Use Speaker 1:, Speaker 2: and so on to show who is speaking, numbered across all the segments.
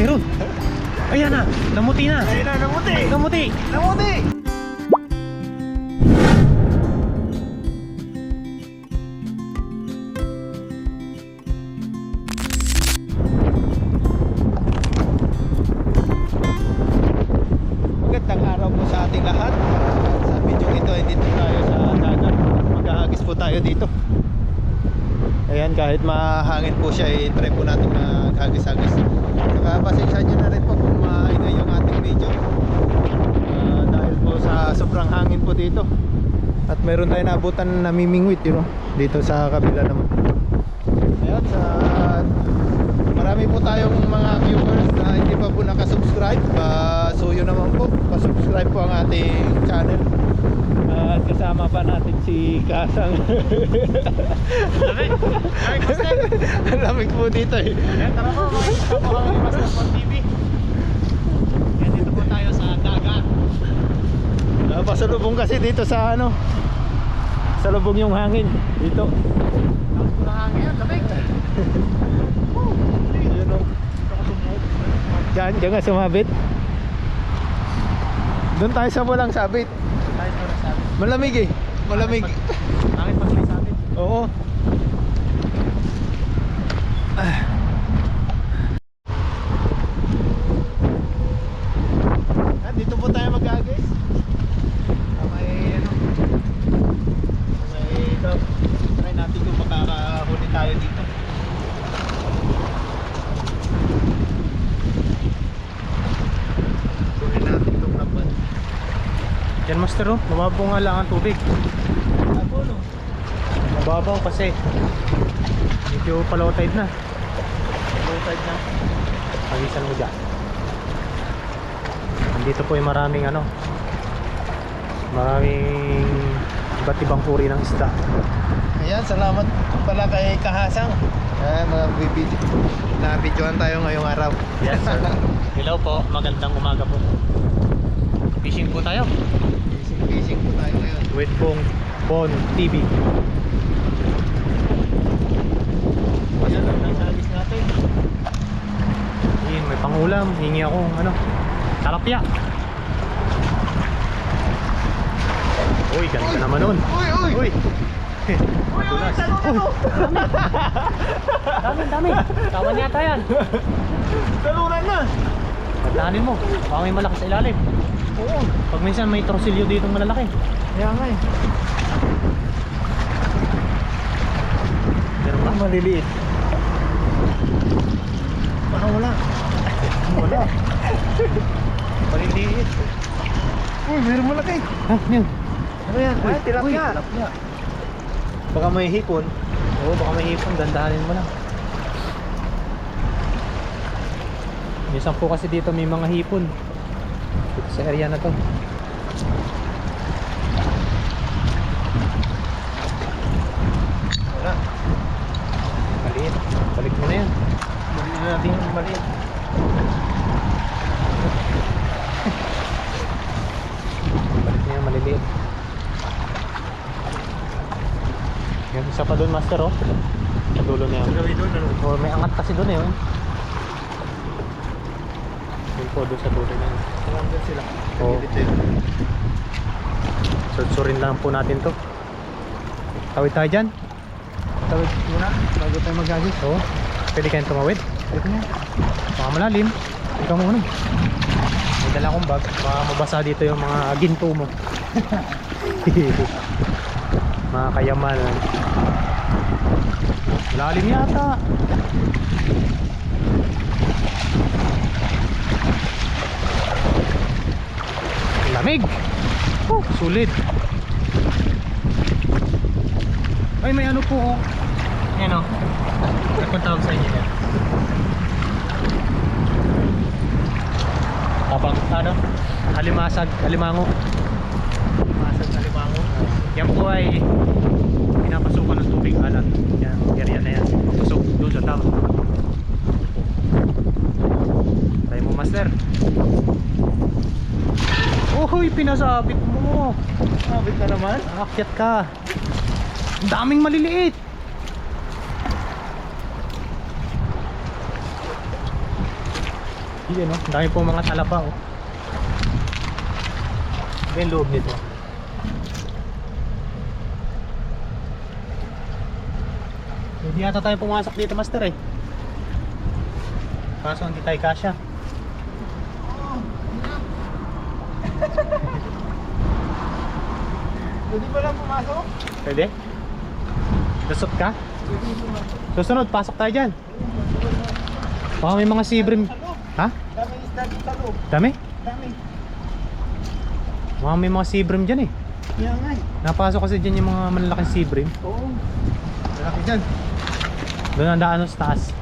Speaker 1: meron. Ayan na, namuti na.
Speaker 2: Ayun na, namuti.
Speaker 1: Namuti.
Speaker 2: Namuti. Magandang araw po sa ating lahat. Sa video ito ay dito tayo sa dagat. Maghahagis po tayo dito. Ayan, kahit mahangin po siya, i-try po natin maghagis-hagis. Saka pasensya nyo na rin po kung maingay yung ating video, dahil po sa sobrang hangin po dito. At meron tayo naabutan na namimingwit, dito sa kabila naman. Ayan, marami po tayong mga viewers na hindi pa po nakasubscribe. So yun naman po, pasubscribe po ang ating channel. At kasama pa natin si Kasang.
Speaker 1: Lamig. Lamig, Master.
Speaker 2: Lamig po dito eh.
Speaker 1: Ayan, tara po. Makikita po kami ni Master Pon TV. Ayan, dito po tayo sa dagat.
Speaker 2: Pasalubong kasi dito sa salubong yung hangin dito.
Speaker 1: Tapos po ng hangin. Lamig.
Speaker 2: Yun o. Diyan nga sumabit. Doon tayo sa walang sabit.
Speaker 1: Tayo sa sabi.
Speaker 2: Malamig eh. Malamig.
Speaker 1: Bakit pag may sabi?
Speaker 2: Oo. Dito po tayo mag-agis. Try natin kung makakahuli tayo dito. Huli natin itong laban.
Speaker 1: Yan, Master, oh. Mababaw nga lang ang tubig.
Speaker 2: Ako no?
Speaker 1: Mababaw kasi medyo low tide na.
Speaker 2: Low tide na.
Speaker 1: Pagisan mo dyan. Nandito po yung maraming maraming iba't ibang uri ng isda.
Speaker 2: Ayan, salamat pala kay Kahasang. Ayan, na-videoan tayo ngayong araw.
Speaker 1: Yes, sir. Hello po, magandang umaga po. Fishing po tayo
Speaker 2: Fishing po tayo ngayon.
Speaker 1: with Pon TV.
Speaker 2: Ayan, ang nagsalis natin.
Speaker 1: Yun, may pangulam. Hingi akong talapya. Uy, ganda naman nun.
Speaker 2: Uy!
Speaker 1: Uy! Madulas. Dami. Tawan yata yan.
Speaker 2: Talunan na!
Speaker 1: Pagdahanin mo, baka may malaki sa ilalim.
Speaker 2: Oo.
Speaker 1: Pag minsan may trosilyo dito malalaki.
Speaker 2: Kaya nga eh.
Speaker 1: Meron ba?
Speaker 2: Maliliit. Baka wala. Wala.
Speaker 1: Maliliit.
Speaker 2: Uy, meron malaki.
Speaker 1: Ha? Yun.
Speaker 2: Ano yan? Ay, tilapia.
Speaker 1: Tilapia.
Speaker 2: Baka may hipon.
Speaker 1: Oo, baka may hipon. Dandahanin mo lang. Minsan po kasi dito may mga hipon. Dito sa area na to.
Speaker 2: Wala.
Speaker 1: Maliit. Balik mo na yan.
Speaker 2: Balik na natin yung maliit.
Speaker 1: Balik na yan, maliliit. Yan, isa pa doon, Master, oh. Sa dulo na yan.
Speaker 2: Gawin doon, ano?
Speaker 1: Oh, may angat kasi doon eh, oh. Yun po, doon sa dulo na yan.
Speaker 2: Hanggang sila.
Speaker 1: Oo.
Speaker 2: Gilid din.
Speaker 1: Sursurin lang po natin to. Tawid tayo dyan.
Speaker 2: Tawid muna, bago tayo mag-agis.
Speaker 1: Oo. Pwede kayong tumawid.
Speaker 2: Ito na.
Speaker 1: Baka malalim. Ikaw muna. May dala akong bag. Baka mabasa dito yung mga ginto mo. Mga kayamanan. Malalim yata. Lamig. Oh, sulit. Ay, may ano po, oh. Yan, oh. Ano pang tawag sa inyo yan? Tapang, halimasag, halimango.
Speaker 2: Masag na limango.
Speaker 1: Yan po ay pinapasukan ng tubig alat. Yan, area na yan. Pusok doon sa tao. Try mo, Master. Uy, pinasabit mo.
Speaker 2: Sabit na naman.
Speaker 1: Aakyat ka. Ang daming maliliit. Yan o, dami po mga talaba o. Ano yung loob nito? Hindi yata tayo pumasok dito, master eh. Kaso hindi tayo kasya.
Speaker 2: Pwede ba lang pumasok?
Speaker 1: Pwede? Lusot ka? Susunod, pasok tayo dyan. Baka may mga sea bream. Ha?
Speaker 2: Dami isda dito sa loob.
Speaker 1: Dami?
Speaker 2: Dami.
Speaker 1: Baka may mga sea bream dyan eh.
Speaker 2: Kaya nga eh.
Speaker 1: Napasok kasi dyan yung mga malalaking sea bream.
Speaker 2: Oo. Malaki dyan.
Speaker 1: Doon ang daan sa taas.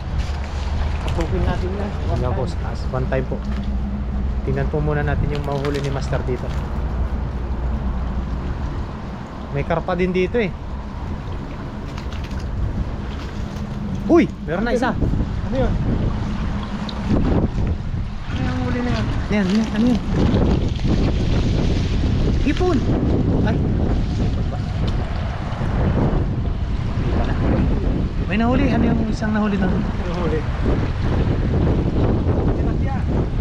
Speaker 2: Tukin natin yan.
Speaker 1: Hanggang po sa taas. One time po. Tingnan po muna natin yung mahuhuli ni Master dito. May karpa din dito eh. Uy! Meron na isa.
Speaker 2: Ano yun? Ano yung huli na yan?
Speaker 1: Yan, yan, ano yun? Hipon! Ay! Hipon ba? Hindi pala. May nahuli. Ano yung isang nahuli na?
Speaker 2: Yung huli. Tilapia.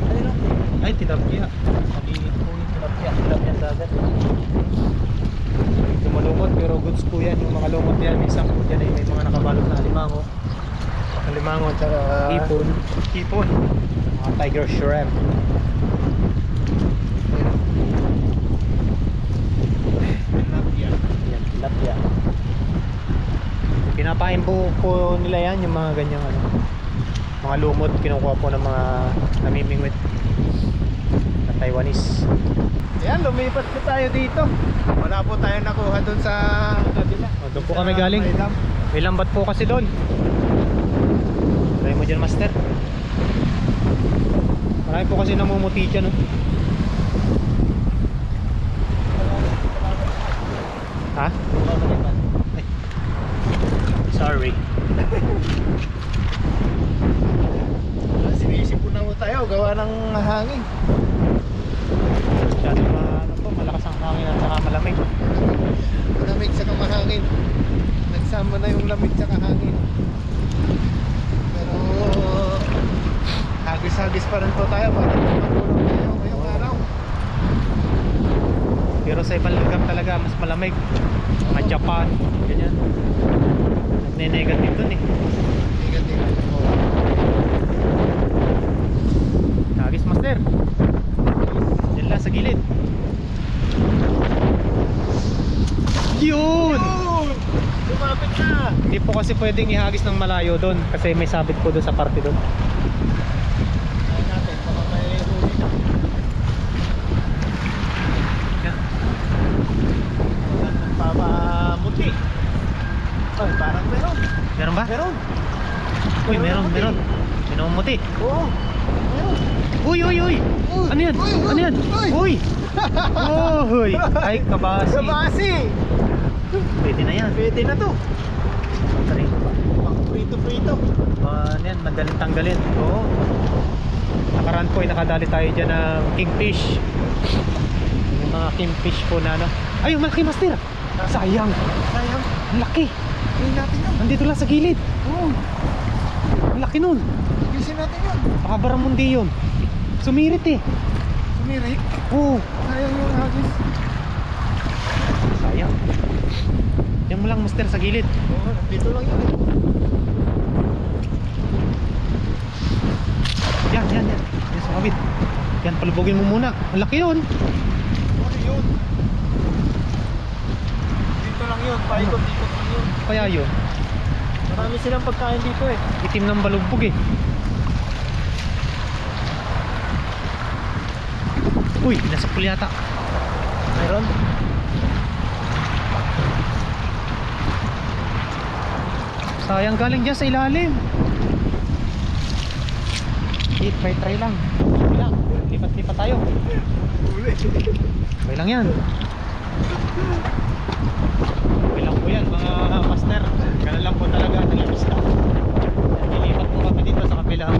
Speaker 2: Ayun.
Speaker 1: Ay, tilapia. Maliit po yung tilapia. Tilapia ang dagat. Ito malumot pero goods po yan. Yung mga lumot yan. Minsan po dyan ay may mga nakabalot na alimango.
Speaker 2: Alimango at
Speaker 1: Hipon.
Speaker 2: hipon.
Speaker 1: Mga tiger shrimp.
Speaker 2: Tilapia.
Speaker 1: Yan, tilapia. Pinapain po nila yan, yung mga ganyang ano, mga lumot, kinukuha po ng mga namimingwit na Taiwanese.
Speaker 2: Ayan, lumipat po tayo dito. Wala po tayo nakuha dun sa kabila.
Speaker 1: O, doon po kami galing. May lambat po kasi doon. Try mo dyan, master. Marami po kasi namumuti dyan, no? Ha? Ay. Sorry.
Speaker 2: Sinisipon na po tayo, gawa ng hangin.
Speaker 1: Masyado ano po, malakas ang hangin at saka malamig.
Speaker 2: Lamig sa mahangin. Nagsama na yung lamig sa hangin. Pero hagis-hagis pa rin po tayo para matulog tayo ngayong araw.
Speaker 1: Pero sa ibang lugar talaga mas malamig. Mga Japan, ganyan. Nagne-negative dun eh.
Speaker 2: Negative.
Speaker 1: Hagis, master. Diyan lang sa gilid. Yun!
Speaker 2: Lumapit na!
Speaker 1: Hindi po kasi pwedeng ihagis ng malayo doon kasi may sabit po doon sa parte doon.
Speaker 2: Ayun natin, baka may huli na.
Speaker 1: Yan.
Speaker 2: Wala nang pamamuti. Ay, parang meron.
Speaker 1: Meron ba?
Speaker 2: Meron.
Speaker 1: Uy, meron. May namumuti.
Speaker 2: Oo. Meron.
Speaker 1: Uy! Ano yan?
Speaker 2: Uy!
Speaker 1: Ano yan? Uy! Uy! Ay, kabasi.
Speaker 2: Kabasi!
Speaker 1: Pwede na yan.
Speaker 2: Pwede na to.
Speaker 1: Sorry.
Speaker 2: Pang prito-prito.
Speaker 1: Ano yan? Madaling tanggalin. Oo. Nakaraan po ay nakadali tayo dyan ng kingfish. Yung mga kingfish po na ano. Ay, yung malaki, master! Sayang!
Speaker 2: Sayang.
Speaker 1: Ang laki!
Speaker 2: Gawin natin yun.
Speaker 1: Nandito lang sa gilid.
Speaker 2: Oo.
Speaker 1: Ang laki nun.
Speaker 2: Gisin natin yun.
Speaker 1: Baka baramundi yun. Sumirit eh.
Speaker 2: Sumirik.
Speaker 1: Oo.
Speaker 2: Sayang yung hagis.
Speaker 1: Sayang. Yan mo lang, master, sa gilid.
Speaker 2: Oo, dito lang yun eh.
Speaker 1: Yan. Yan sa kabit. Yan, palubogin mo muna. Ang laki yun.
Speaker 2: Ano yun? Dito lang yun. Paikot-ikot lang yun.
Speaker 1: Kaya yun.
Speaker 2: Marami silang pagkain dito eh.
Speaker 1: Itim ng balugbog eh. Uy, nasa pool yata.
Speaker 2: Meron?
Speaker 1: Sayang, galing dyan sa ilalim. Try lang. Wala. Lipat-lipat tayo.
Speaker 2: Uli.
Speaker 1: Okay lang yan. Okay lang po yan, mga master. Ganun lang po talaga ng isda. Nilipat po kami dito sa kabilang.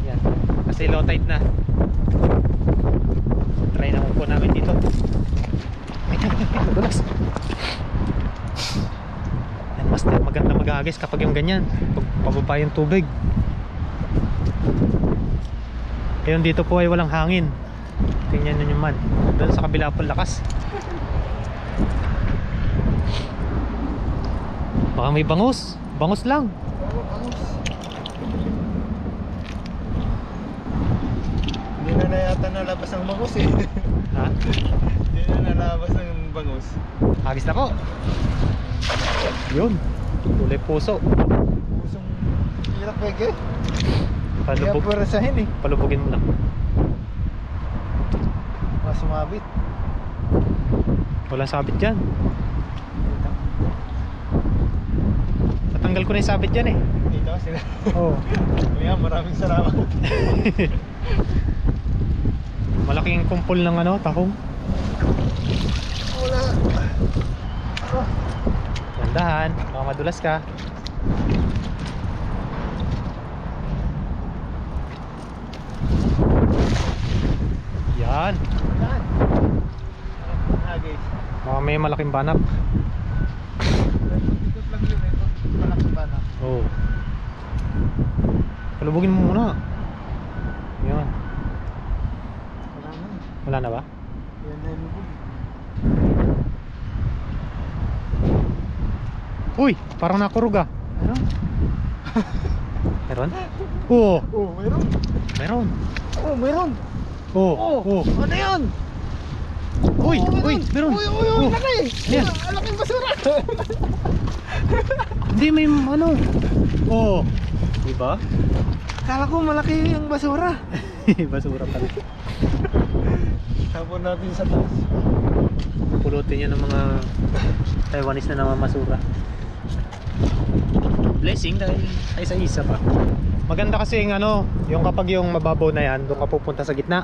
Speaker 1: Yan. Kasi low tide na. Try na po namin dito. Dulas. Yan, master, maganda maghagis kapag yung ganyan. Pag pababa yung tubig. Ayun, dito po ay walang hangin. Tingnan nyo naman. Doon sa kabila po lakas. Baka may bangus. Bangus lang.
Speaker 2: Hindi na yata nalabas ang bangus eh.
Speaker 1: Ha?
Speaker 2: Hindi na nalabas ang bangus.
Speaker 1: Hagis na po. Yun. Kulay puso.
Speaker 2: Pusong hirap eh. Kaya
Speaker 1: Palubog.
Speaker 2: pwerasahin eh.
Speaker 1: Palubogin mo lang.
Speaker 2: Sumabit.
Speaker 1: Walang sabit dyan. Natanggal ko na yung sabit dyan eh.
Speaker 2: Dito sila.
Speaker 1: Oo.
Speaker 2: Kaya maraming salamat.
Speaker 1: Malaking kumpol ng ano, tahong.
Speaker 2: Wala.
Speaker 1: Gandahan, baka madulas ka. Yan.
Speaker 2: Yan. Hagis.
Speaker 1: Baka may malaking banak.
Speaker 2: Ikot lang yun eh. Malaki ba na?
Speaker 1: Oo. Palubogin mo muna. Yan.
Speaker 2: Wala na.
Speaker 1: Wala na ba?
Speaker 2: Yan na yung lubog.
Speaker 1: Uy, parang nakurog ah.
Speaker 2: Meron?
Speaker 1: Meron? Oo.
Speaker 2: Oh, meron.
Speaker 1: Meron.
Speaker 2: Oh, meron.
Speaker 1: Oo.
Speaker 2: Oh,
Speaker 1: Oo.
Speaker 2: ano yan?
Speaker 1: Uy,
Speaker 2: Oh,
Speaker 1: uy, meron.
Speaker 2: Uy, uy, uy,
Speaker 1: Oh.
Speaker 2: laki.
Speaker 1: Yan.
Speaker 2: Laking basura.
Speaker 1: Hindi may ano. Oo. Diba?
Speaker 2: Kala ko malaki yung basura.
Speaker 1: Basura pala.
Speaker 2: Tapon natin sa taas.
Speaker 1: Pulutin yan ng mga Taiwanese na namamasura. Blessing dahil ay sa isa pa. Maganda kasi yung ano, yung kapag yung mababaw na yan, doon ka pupunta sa gitna.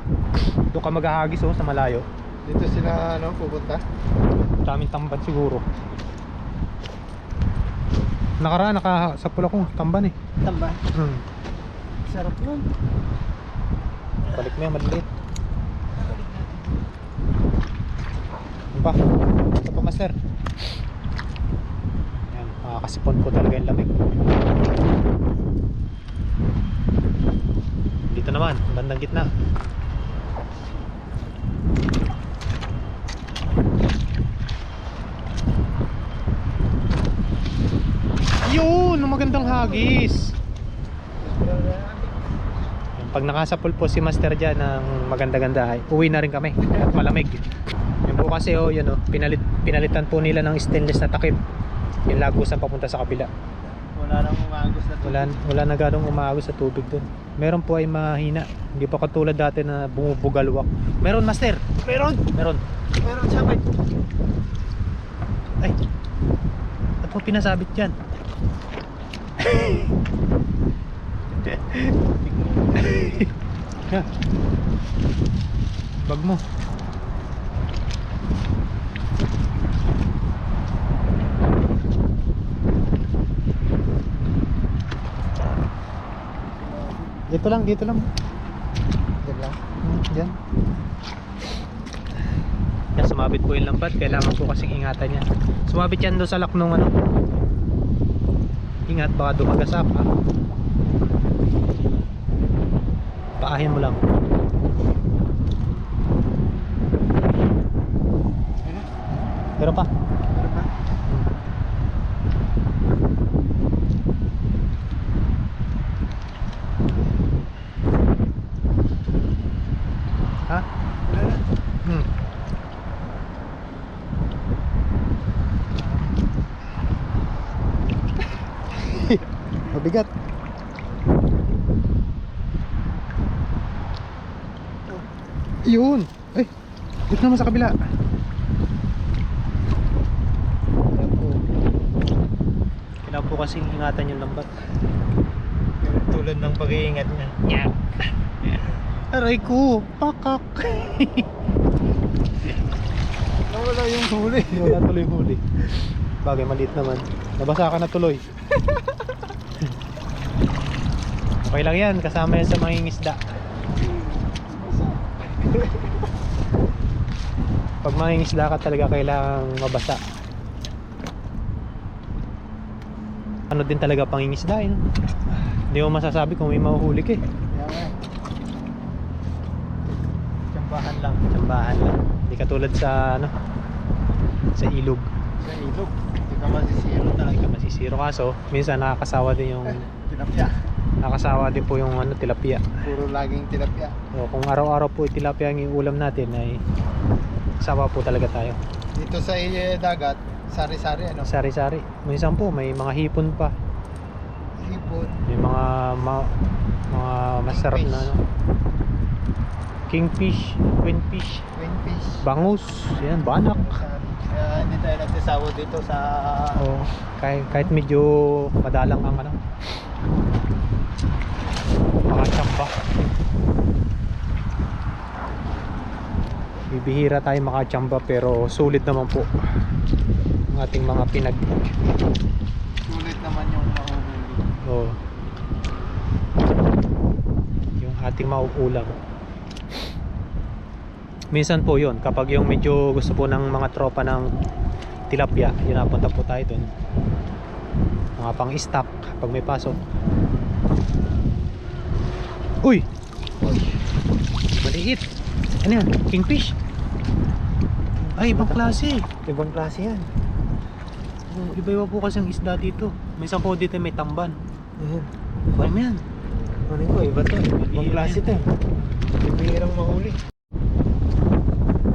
Speaker 1: Doon ka maghahagis oh, sa malayo.
Speaker 2: Dito sila ano pupunta.
Speaker 1: Daming tamban siguro. Nakaraan, nakasapul ako, tamban eh.
Speaker 2: Tamba. Sarap nun.
Speaker 1: Balik mo yan, maliliit. Ano pa? Ito pa, master. Yan, makakasipon po talaga yung lamig. Dito naman, bandang gitna. Yun, ang magandang hagis. Yan, pag nakasapul po si master dyan ng maganda-ganda, ay uwi na rin kami at malamig. Yan po kasi oh, yun oh, pinalitan po nila ng stainless na takip. Yung lagusan papunta sa kabila.
Speaker 2: Wala nang umagos na
Speaker 1: Wala na ganong umagos sa tubig dun. Meron po ay mahina. Hindi pa katulad dati na bumubugalwak. Meron master. Meron. Meron.
Speaker 2: Meron siya may.
Speaker 1: Ay. At mo pinasabit dyan. Ha. Bag mo. Dito lang, dito lang.
Speaker 2: Diyan lang.
Speaker 1: Diyan. Yan, sumabit po yung lambat. Kailangan po kasing ingatan yan. Sumabit yan doon sa lock nung ano. Ingat, baka dumagasap ha. Paahin mo lang. Pero pa.
Speaker 2: Meron pa.
Speaker 1: Ha?
Speaker 2: Wala na.
Speaker 1: Hmm. Mabigat. Yun. Ay, dito naman sa kabila. Kailangan po kasing ingatan yung lambat.
Speaker 2: Tulad ng pag-iingat niya.
Speaker 1: Yeah. Aray ko, pakak.
Speaker 2: Nawala yung huli.
Speaker 1: Wala tuloy huli. Bagay, maliit naman. Nabasa ka na tuloy. Okay lang yan, kasama yan sa mga ingisda. Pag mga ingisda ka talaga kailangang mabasa. Ano din talaga pang ingisda, no? Hindi mo masasabi kung may mahuhuli ka eh.
Speaker 2: Kaya nga. lang.
Speaker 1: Tsambahan lang. Hindi katulad sa ano, sa ilog.
Speaker 2: Sa ilog. Hindi ka masisiro
Speaker 1: Hindi
Speaker 2: talaga.
Speaker 1: ka masisiro, kaso minsan nakakasawa din yung
Speaker 2: Tilapia.
Speaker 1: nakakasawa din po yung ano, tilapia.
Speaker 2: Puro laging tilapia.
Speaker 1: So, kung araw-araw po tilapia ang iulam natin ay sawa po talaga tayo.
Speaker 2: Dito sa dagat, sari-sari ano?
Speaker 1: Sari-sari. Minsan po may mga hipon pa.
Speaker 2: Hipon.
Speaker 1: May mga masarap na ano. Kingfish, queenfish,
Speaker 2: Queenfish.
Speaker 1: bangus, yan, banak.
Speaker 2: Kaya hindi tayo nagsasawa dito sa...
Speaker 1: Oh, kahit medyo madalang ang ano. Mga tsamba. Bibihira tayo makatsamba pero sulit naman po ang ating mga pinag.
Speaker 2: Sulit naman yung mahuhuli.
Speaker 1: Oh. Yung ating mauulam. Minsan po yun, kapag yung medyo gusto po ng mga tropa ng tilapia, yun napunta po tayo dun. Mga pang stock pag may pasok. Uy! Maliit! Ano yan? Kingfish? Ay, ibang klase.
Speaker 2: Ibang klase yan.
Speaker 1: Oh, iba-iba po kasi ang isda dito. Minsan po dito may tamban.
Speaker 2: Ayan.
Speaker 1: Ano yan?
Speaker 2: Ano ko, iba to. Ibang klase to. Ibihirang mahuli.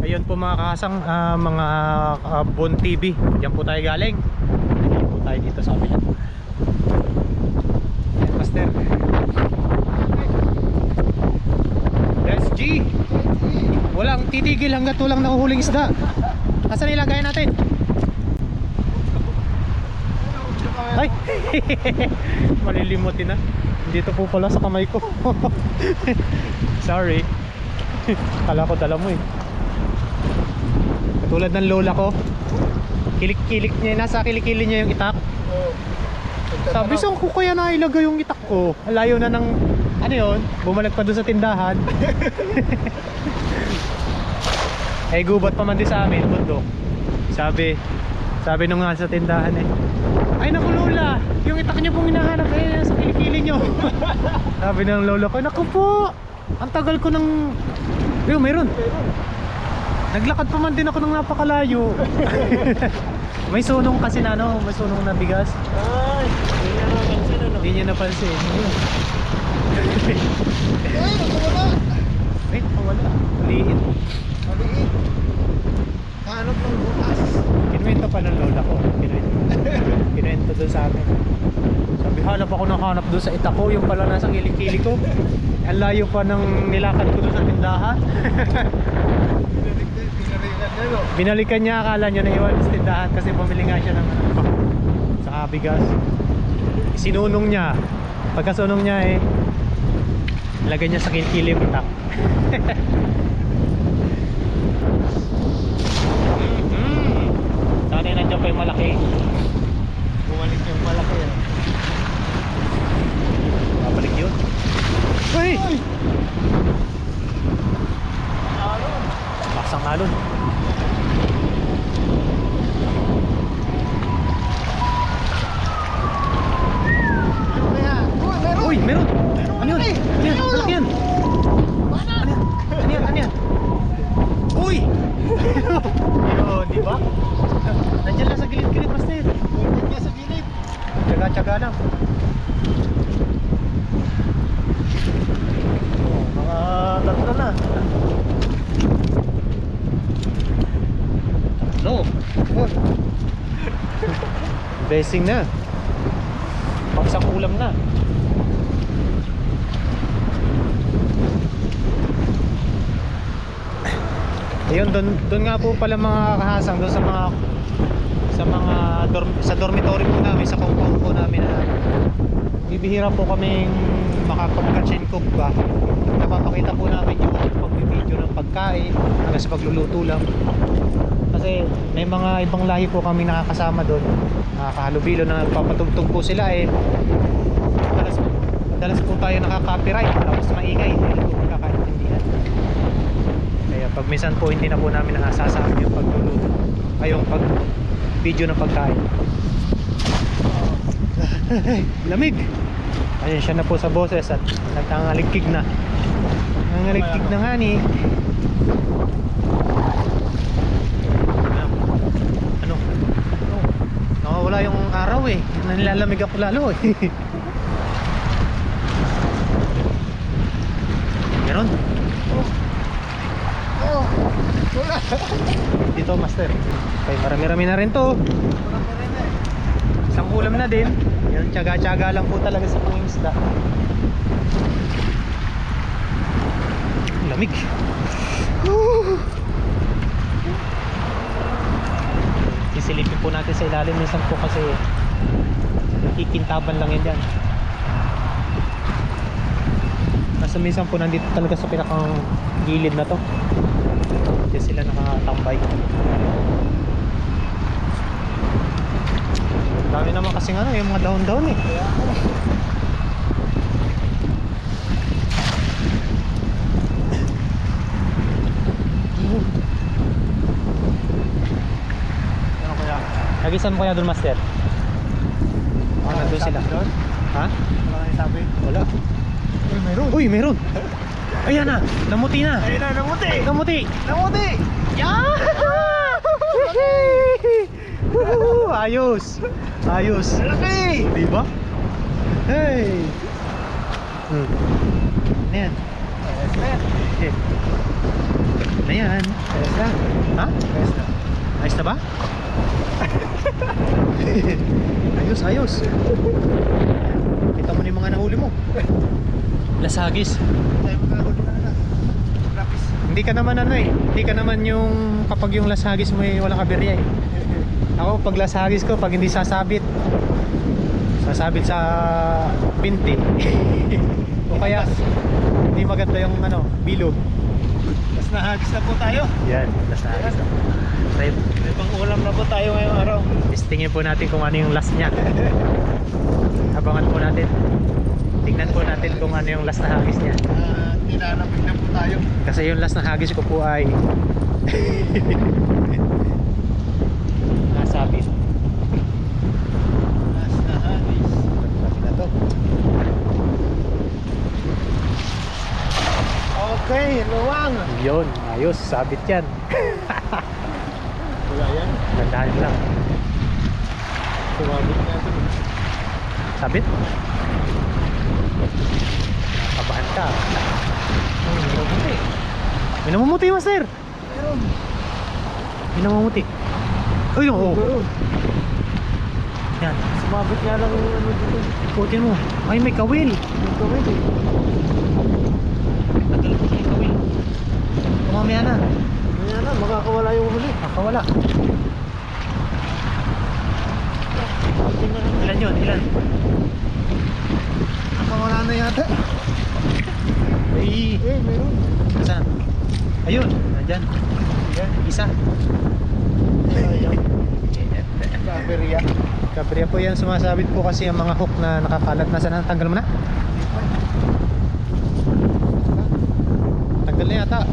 Speaker 1: Ayun po mga kasang, mga Bon TV. Diyan po tayo galing. Diyan po tayo dito sa kabila. Ayan, Master. SG! Walang titigil hanggat walang nakuhuling isda. Asan ilagay natin? Ay! Malilimutin na. Dito po pala sa kamay ko. Sorry. Kala ko dala mo eh. Katulad ng lola ko. Kilik-kilik niya, nasa kilikili niya yung itak.
Speaker 2: Oo.
Speaker 1: Sabi, saan ko kaya nailagay yung itak ko? Alayo na ng, ano yun, bumalik pa doon sa tindahan. Eh, gubat pa man din sa amin, bundok. Sabi nung nga sa tindahan eh, ay naku lola, yung itak niyo pong hinahanap eh, sa kilikili niyo. Sabi ng lola ko, naku po, ang tagal ko ng, ayun, meron. Naglakad pa man din ako ng napakalayo. May sunong kasi na ano, may sunong na bigas.
Speaker 2: Ay, hindi niya napansin ano.
Speaker 1: Hindi niya napansin. Ayun.
Speaker 2: Ay, wala.
Speaker 1: Wait, wala. Maliit.
Speaker 2: Maliit. Hanap ng bukas.
Speaker 1: Kinuwento pa ng lola ko. Kinuwento doon sa amin. Sabi, hanap ako ng hanap doon sa itak ko. Yung pala nasa kilikili ko. Ang layo pa ng nilakad ko doon sa tindahan. Binalikan niya, akala niya na iwan sa tindahan kasi bumili nga siya ng saka bigas. Sinunong niya. Pagkasunong niya eh, lagay niya sa kilikili yung itak. Sana nandiyan pa yung malaki.
Speaker 2: Bumalik yung malaki yan.
Speaker 1: Babalik yun. Uy! Laksang alon.
Speaker 2: Ano kaya? Meron!
Speaker 1: Uy, meron! Ano yun? Ano yan? Malaki yan! Ano yan? Ano yan? Ano yan? Uy! Yun, di ba? Nandiyan lang sa gilid-gilid, Master.
Speaker 2: Bumalik niya sa gilid.
Speaker 1: Tsaga-tsaga lang.
Speaker 2: Mga tatlo na.
Speaker 1: No. Blessing na. Pagsang ulam na. Ayun, doon nga po pala mga kahasang doon sa dormitory po namin, sa compound po namin na bibihira po kaming makapag-catch and cook ba. Napapakita po namin yung pag-video ng pagkain hanggang sa pagluluto lang. Kasi may mga ibang lahi po kami nakakasama doon, nakahalubilo na nagpapatugtog po sila eh. Madalas po tayo nakaka-copyright tapos maingay, hindi po magkakaintindihan. Kaya pag minsan po hindi na po namin nakasasama yung pagluluto ay yung pag video ng pagkain. Lamig. Ayun siya na po sa boses at nagtangaligkig na. Nangaligkig na nga ni. Ano? Nakawala yung araw eh. Nilalamig ako lalo eh. Meron?
Speaker 2: Oh, wala.
Speaker 1: Dito master. Okay, marami-rami na rin to. Isang ulam na din. Yan, tiyaga-tiyaga lang po talaga sa pangingisda. Lamig. Sisilipin po natin sa ilalim minsan po kasi kikintaban lang yan dyan. Nasa minsan po nandito talaga sa pinakang gilid na to. Diyan sila nakatambay. Dami naman kasi nga yung mga dahon-dahon eh.
Speaker 2: Ano kaya?
Speaker 1: Nagisan mo kaya doon master? Baka nandun sila. Ha?
Speaker 2: Wala kang sabi?
Speaker 1: Wala.
Speaker 2: Uy, mayroon.
Speaker 1: Uy, meron. Ayan na, namuti na.
Speaker 2: Ayun na, namuti.
Speaker 1: Namuti.
Speaker 2: Namuti.
Speaker 1: Yeah! Ayos. Ayos.
Speaker 2: Laki.
Speaker 1: Di ba? Hey. Ano yan?
Speaker 2: Ayos na.
Speaker 1: Eh. Ano yan?
Speaker 2: Ayos na.
Speaker 1: Ha?
Speaker 2: Ayos na.
Speaker 1: Ayos na ba? Ayos, ayos. Kita mo na yung mga nahuli mo. Lasagis.
Speaker 2: Tayo magkakuli na. Rapis.
Speaker 1: Hindi ka naman ano eh. Hindi ka naman yung kapag yung lasagis mo eh walang kabirya eh. Ako pag lasagis ko pag hindi sasabit sa binti o kaya hindi maganda yung ano bilog.
Speaker 2: Mas nahagis na po tayo.
Speaker 1: Yan, lasagis. Right.
Speaker 2: May pang ulam na po tayo ngayong araw.
Speaker 1: Testingin po natin kung ano yung last niya. Abangan po natin. Tingnan po natin kung ano yung last na hagis niya.
Speaker 2: Nilalapit na po tayo.
Speaker 1: Kasi yung last na hagis ko po ay nasabit.
Speaker 2: Mas nahagis.
Speaker 1: Sabi na to.
Speaker 2: Okay, luwang.
Speaker 1: Yun, ayos, sabit yan.
Speaker 2: Wala yan.
Speaker 1: Landahan lang.
Speaker 2: Sumabit na ito.
Speaker 1: Sabit? Nakabahan ka. Minamumuti. Minamumuti, master.
Speaker 2: Meron.
Speaker 1: Minamumuti. Uy, oo.
Speaker 2: Meron.
Speaker 1: Yan.
Speaker 2: Sumabit nga lang yung ano dito.
Speaker 1: Ikutin mo. Ay, may kawil.
Speaker 2: Yung kawin eh.
Speaker 1: Tagal ko may kawil. Kumamaya na.
Speaker 2: Kaya na, makakawala yung huli.
Speaker 1: Nakawala. Ilan yun? Ilan?
Speaker 2: Nakawala na yata.
Speaker 1: Ay.
Speaker 2: Meron.
Speaker 1: Saan? Ayun. Nandyan.
Speaker 2: Yan.
Speaker 1: Isa.
Speaker 2: Ayan. Kaberya.
Speaker 1: Kabriya po yan. Sumasabit po kasi ang mga hook na nakakalat. Nasaan na? Tanggal mo na? Tanggal na yata.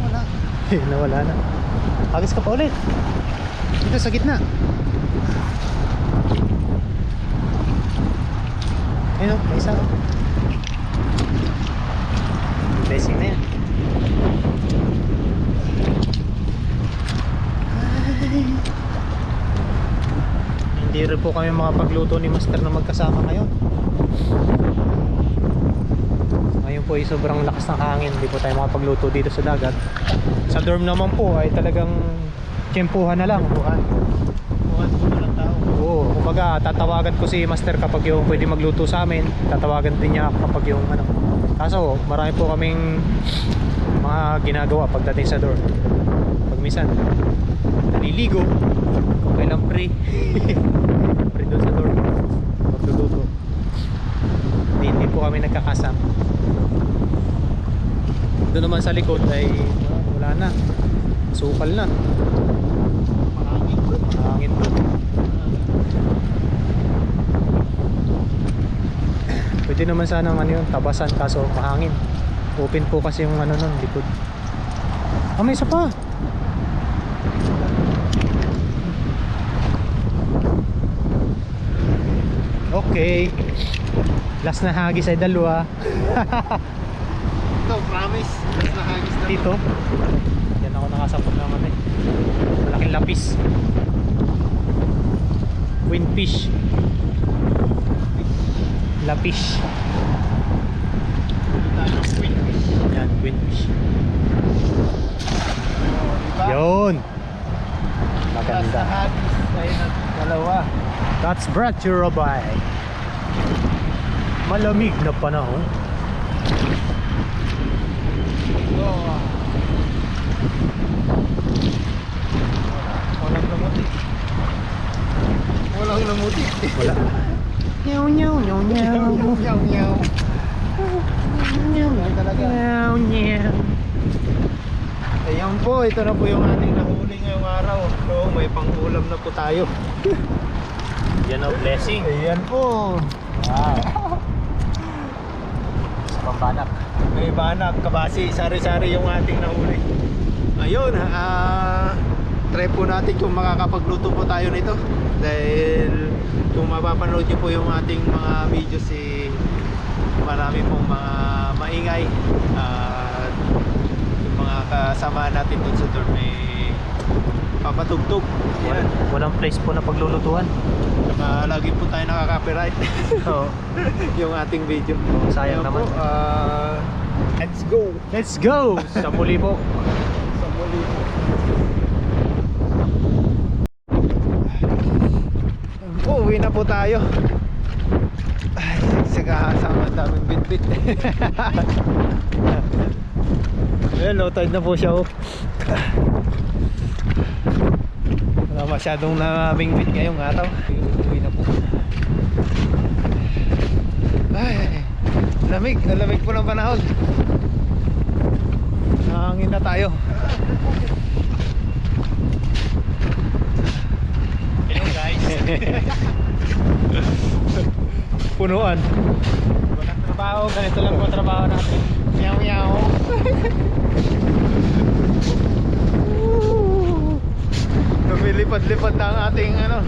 Speaker 2: Wala.
Speaker 1: Nawala na. Agis ka pa ulit. Dito sa gitna. Ayun, may isa. Blessing na yan. Ay. Hindi rin po kami makapagluto ni Master na magkasama ngayon. Ngayon po ay sobrang lakas ng hangin. Hindi po tayo makapagluto dito sa dagat. Sa dorm naman po ay talagang tiyempuhan na lang.
Speaker 2: Buwan po na lang tao.
Speaker 1: Oo, kumbaga tatawagan ko si Master kapag yung pwede magluto sa amin. Tatawagan din niya ako kapag yung ano. Kaso marami po kaming mga ginagawa pagdating sa dorm. Pag minsan naliligo, okay lang pre. Pre doon sa dorm. Magluluto. Hindi po kami nagkakasama. Doon naman sa likod ay wala na. Sukal na.
Speaker 2: Mahangin.
Speaker 1: Hangin po. Pwede naman sana ano yun, tabasan kaso mahangin. Open po kasi yung ano nun, likod. Ah, may isa pa. Okay. Last na hagis ay dalawa.
Speaker 2: Ito, promise. Mas nakagis na.
Speaker 1: Dito. Yan ako nakasapot naman eh. Malaking lapis. Queenfish. Lapis.
Speaker 2: Tayo, queenfish.
Speaker 1: Yan, queenfish.
Speaker 2: Diba?
Speaker 1: Yun.
Speaker 2: Mas
Speaker 1: Maganda.
Speaker 2: nakagis. Ayun ang dalawa.
Speaker 1: That's brought to you by malamig na panahon.
Speaker 2: Oh. Walang namuti. Walang namuti.
Speaker 1: Wala. Nyaw nyaw nyaw nyaw.
Speaker 2: Nyaw nyaw. Nyaw talaga.
Speaker 1: Nyaw nyaw.
Speaker 2: Ayan po, ito na po yung ating nahuli ngayong araw. So, may pangulam na po tayo.
Speaker 1: Yan o, blessing.
Speaker 2: Ayan po.
Speaker 1: Wow. Sa pambanak.
Speaker 2: May banak, kabasi, sari-sari yung ating nahuli. Ayun, try po natin kung makakapagluto po tayo nito. Dahil kung mapapanood nyo po yung ating mga videos, marami pong mga maingay. At yung mga kasama natin dun sa dorm may papatugtog. Ayan.
Speaker 1: Walang place po na paglulutuan.
Speaker 2: Saka lagi po tayo nakaka-copyright.
Speaker 1: Oo.
Speaker 2: Yung ating video.
Speaker 1: Sayang
Speaker 2: Ayan
Speaker 1: naman.
Speaker 2: po, let's go.
Speaker 1: Let's go! Sa muli po.
Speaker 2: Sa muli. Uwi na po tayo. Ay, sagahasama ang daming bitbit. Ayan, low tide na po siya. Oh. Wala masyadong naming bit ngayong araw. Uwi na po. Ay, lamig. Lamig po ng panahon. Nahangin na tayo.
Speaker 1: Hello guys.
Speaker 2: Punuan.
Speaker 1: Walang trabaho. Ganito lang po trabaho natin.
Speaker 2: Meow meow. Lumilipad-lipad na ang ating ano.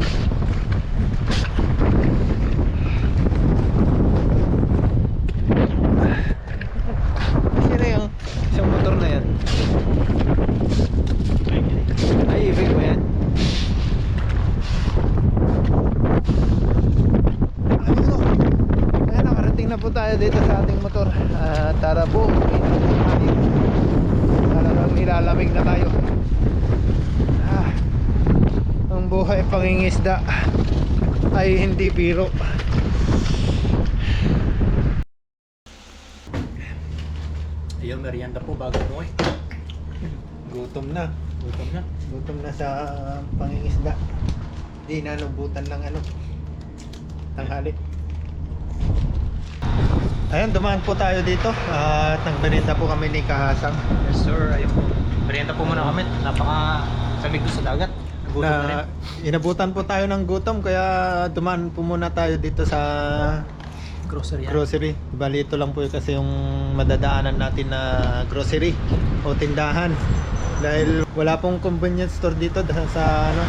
Speaker 2: Sino yung isang motor na yan? Ay, ibig mo yan. Ayun o. Ayan, nakarating na po tayo dito sa ating motor. Tara po. Talagang nilalamig na tayo. Ang buhay pangingisda ay hindi biro.
Speaker 1: Ayun, merienda po bago mo eh.
Speaker 2: Gutom na.
Speaker 1: Gutom na.
Speaker 2: Gutom na sa pangingisda. Di nanubutan ng ano, tanghali. Ayun, dumaan po tayo dito at nagmerienda po kami ni Kahasang.
Speaker 1: Yes sir, ayun po. Merienda po muna kami. Napaka samig doon sa dagat. Nagutom na rin.
Speaker 2: Na inabutan po tayo ng gutom kaya dumaan po muna tayo dito sa
Speaker 1: Grocery yan.
Speaker 2: grocery. Bali ito lang po kasi yung madadaanan natin na grocery o tindahan. Dahil wala pong convenience store dito sa ano,